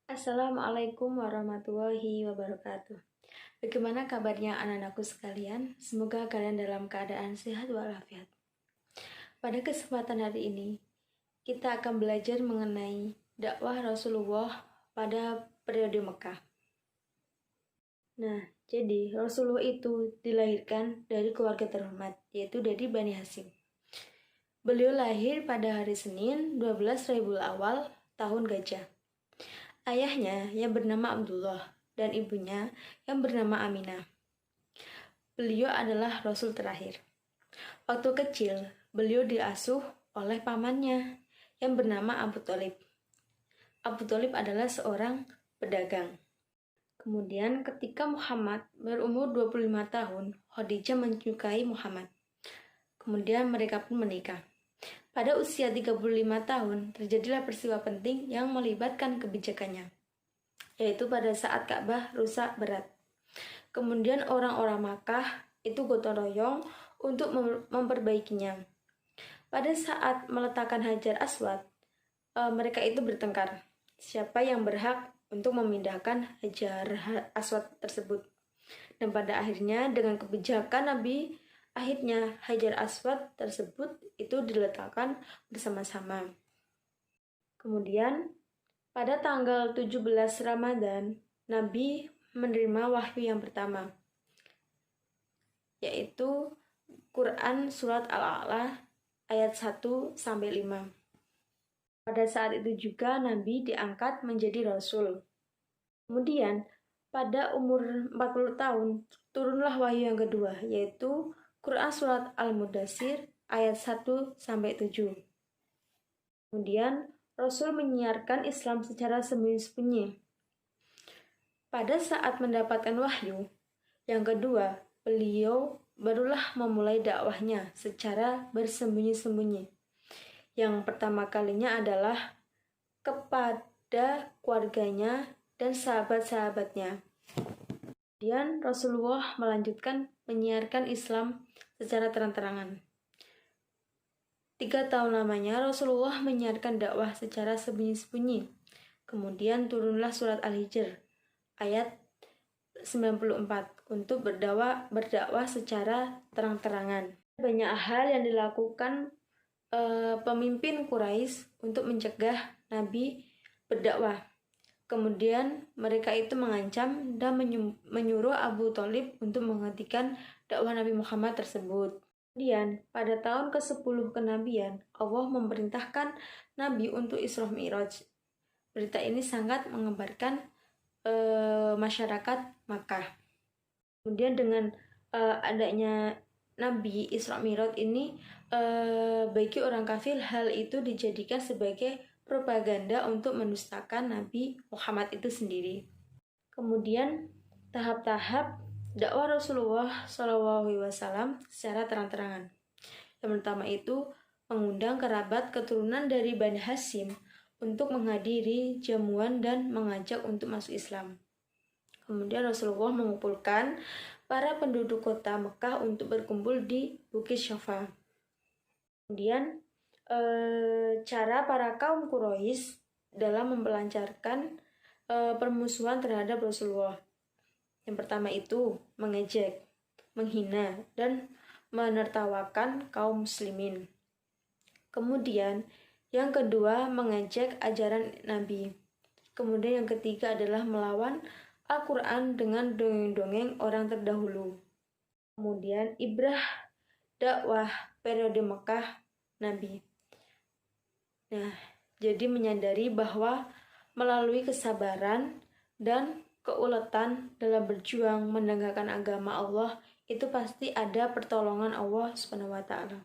Assalamualaikum warahmatullahi wabarakatuh. Bagaimana kabarnya anak-anakku sekalian? Semoga kalian dalam keadaan sehat walafiat. Pada kesempatan hari ini, kita akan belajar mengenai dakwah Rasulullah pada periode Mekah. Nah, jadi Rasulullah itu dilahirkan dari keluarga terhormat, yaitu dari Bani Hashim. Beliau lahir pada hari Senin 12 Rabiul Awal tahun Gajah. Ayahnya yang bernama Abdullah dan ibunya yang bernama Aminah. Beliau adalah Rasul terakhir. Waktu kecil, beliau diasuh oleh pamannya yang bernama Abu Thalib. Abu Thalib adalah seorang pedagang. Kemudian ketika Muhammad berumur 25 tahun, Khadijah menyukai Muhammad. Kemudian mereka pun menikah. Pada usia 35 tahun, terjadilah peristiwa penting yang melibatkan kebijakannya, yaitu pada saat Ka'bah rusak berat. Kemudian orang-orang Makkah itu gotong royong untuk memperbaikinya. Pada saat meletakkan Hajar Aswad, mereka itu bertengkar. Siapa yang berhak untuk memindahkan Hajar Aswad tersebut? Dan pada akhirnya dengan kebijakan Nabi, akhirnya Hajar Aswad tersebut itu diletakkan bersama-sama. Kemudian pada tanggal 17 Ramadan, Nabi menerima wahyu yang pertama, yaitu Quran Surat Al-A'la ayat 1-5. Pada saat itu juga Nabi diangkat menjadi Rasul. Kemudian pada umur 40 tahun, turunlah wahyu yang kedua, yaitu Quran Surat Al-Mudaththir ayat 1-7. Kemudian Rasul menyiarkan Islam secara sembunyi-sembunyi. Pada saat mendapatkan wahyu yang kedua, beliau barulah memulai dakwahnya secara bersembunyi-sembunyi. Yang pertama kalinya adalah kepada keluarganya dan sahabat-sahabatnya. Kemudian Rasulullah melanjutkan menyiarkan Islam secara terang-terangan. 3 tahun lamanya Rasulullah menyiarkan dakwah secara sembunyi-sembunyi. Kemudian turunlah surat Al-Hijr ayat 94 untuk berdakwah secara terang-terangan. Banyak hal yang dilakukan pemimpin Quraisy untuk mencegah Nabi berdakwah. Kemudian mereka itu mengancam dan menyuruh Abu Thalib untuk menghentikan dakwah Nabi Muhammad tersebut. Kemudian pada tahun ke-10 kenabian, Allah memerintahkan Nabi untuk Isra Mi'raj. Berita ini sangat mengembarkan masyarakat Makkah. Kemudian dengan adanya Nabi Isra Mi'raj ini, bagi orang kafir hal itu dijadikan sebagai propaganda untuk mendustakan Nabi Muhammad itu sendiri. Kemudian tahap-tahap dakwah Rasulullah SAW secara terang-terangan. Yang pertama itu mengundang kerabat keturunan dari Bani Hashim untuk menghadiri jamuan dan mengajak untuk masuk Islam. Kemudian Rasulullah mengumpulkan para penduduk kota Mekah untuk berkumpul di Bukit Syafa. Kemudian cara para kaum Quraisy dalam melancarkan permusuhan terhadap Rasulullah. Yang pertama itu mengejek, menghina, dan menertawakan kaum muslimin. Kemudian yang kedua mengejek ajaran Nabi. Kemudian yang ketiga adalah melawan Al-Quran dengan dongeng-dongeng orang terdahulu. Kemudian ibrah dakwah periode Mekah Nabi. Nah, jadi menyadari bahwa melalui kesabaran dan keuletan dalam berjuang menegakkan agama Allah, itu pasti ada pertolongan Allah SWT.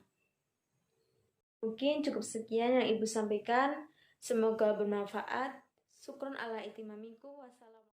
Mungkin cukup sekian yang Ibu sampaikan. Semoga bermanfaat. Syukron ala itimamiku. Wassalamualaikum.